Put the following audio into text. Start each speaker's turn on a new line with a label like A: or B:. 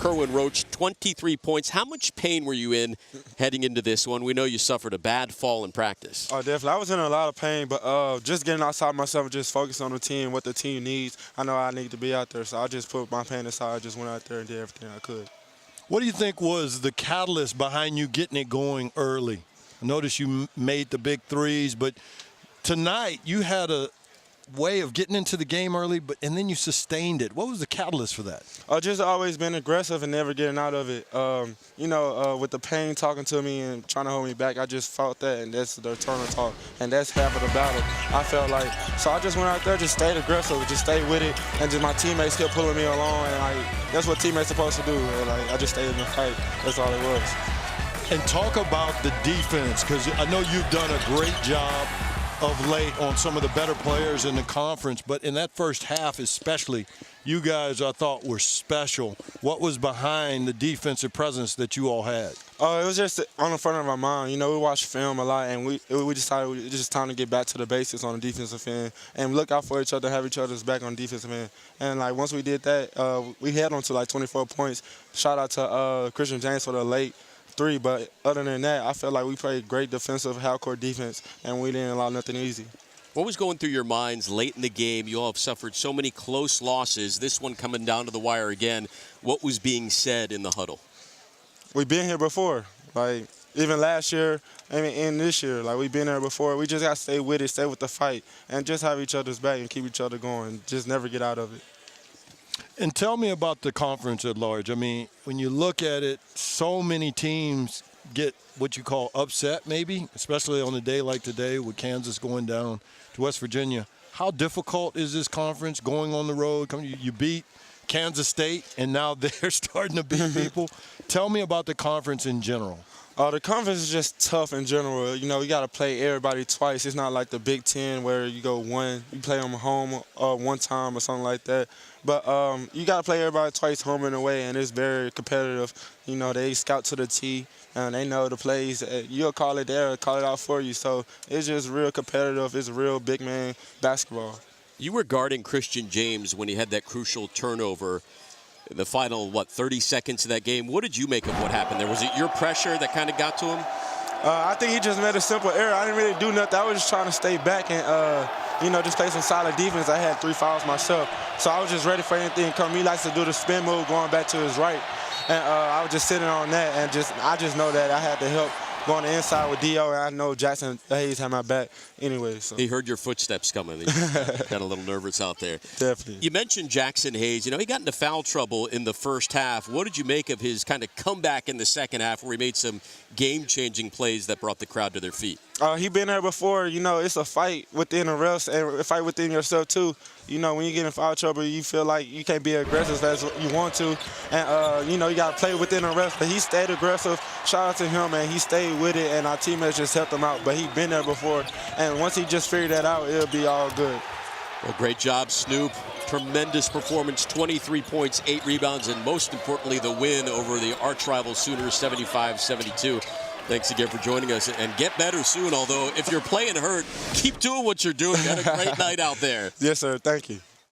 A: Kerwin Roach, 23 points. How much pain were you in heading into this one? We know you suffered a bad fall in practice.
B: Oh, definitely. I was in a lot of pain, but just getting outside myself and just focus on the team, what the team needs. I know I need to be out there, so I just put my pain aside. I just went out there and did everything I could.
C: What do you think was the catalyst behind you getting it going early? I noticed you made the big threes, but tonight you had a way of getting into the game early, and then you sustained it. What was the catalyst for that?
B: Just always been aggressive and never getting out of it. With the pain talking to me and trying to hold me back, I just felt that, and that's the eternal talk, and that's half of the battle. I felt like, so I just went out there, just stayed aggressive, just stayed with it, and just my teammates kept pulling me along, and that's what teammates are supposed to do. And I just stayed in the fight. That's all it was.
C: And talk about the defense, because I know you've done a great job of late on some of the better players in the conference, but in that first half especially, you guys, I thought, were special. What was behind the defensive presence that you all had?
B: It was just on the front of our mind. You know, we watch film a lot, and we decided it was just time to get back to the basics on the defensive end and look out for each other, have each other's back on the defensive end. And, once we did that, we held on to, 24 points. Shout out to Christian James for the late three, but other than that, I felt like we played great defensive, half-court defense, and we didn't allow nothing easy.
A: What was going through your minds late in the game? You all have suffered so many close losses, this one coming down to the wire again. What was being said in the huddle?
B: We've been here before, even last year, and this year, we've been there before. We just got to stay with it, stay with the fight, and just have each other's back and keep each other going, just never get out of it.
C: And tell me about the conference at large. I mean, when you look at it, so many teams get what you call upset maybe, especially on a day like today with Kansas going down to West Virginia. How difficult is this conference going on the road? You beat Kansas State, and now they're starting to beat people. Tell me about the conference in general.
B: The conference is just tough in general. You know, you got to play everybody twice. It's not like the Big Ten where you play them home one time or something like that. But you got to play everybody twice, home and away, and it's very competitive. You know, they scout to the T, and they know the plays. You'll call it there, call it out for you. So it's just real competitive. It's real big man basketball.
A: You were guarding Christian James when he had that crucial turnover. The final, 30 seconds of that game. What did you make of what happened there? Was it your pressure that kind of got to him?
B: I think he just made a simple error. I didn't really do nothing. I was just trying to stay back and, just play some solid defense. I had 3 fouls myself, so I was just ready for anything to come. He likes to do the spin move going back to his right, and I was just sitting on that, and I just know that I had to help going the inside with D.O., and I know Jackson Hayes had my back anyway. So.
A: He heard your footsteps coming. He got a little nervous out there.
B: Definitely.
A: You mentioned Jackson Hayes. You know, he got into foul trouble in the first half. What did you make of his kind of comeback in the second half where he made some game-changing plays that brought the crowd to their feet?
B: He been there before. You know, it's a fight within the refs and a fight within yourself, too. You know, when you get in foul trouble, you feel like you can't be aggressive as you want to. And, you got to play within the refs. But he stayed aggressive. Shout out to him, man. He stayed with it, and our teammates just helped him out. But he been there before. And once he just figured that out, it'll be all good.
A: Well, great job, Snoop. Tremendous performance, 23 points, 8 rebounds, and most importantly, the win over the arch-rival Sooners, 75-72. Thanks again for joining us, and get better soon. Although, if you're playing hurt, keep doing what you're doing. You had a great night out there.
B: Yes, sir. Thank you.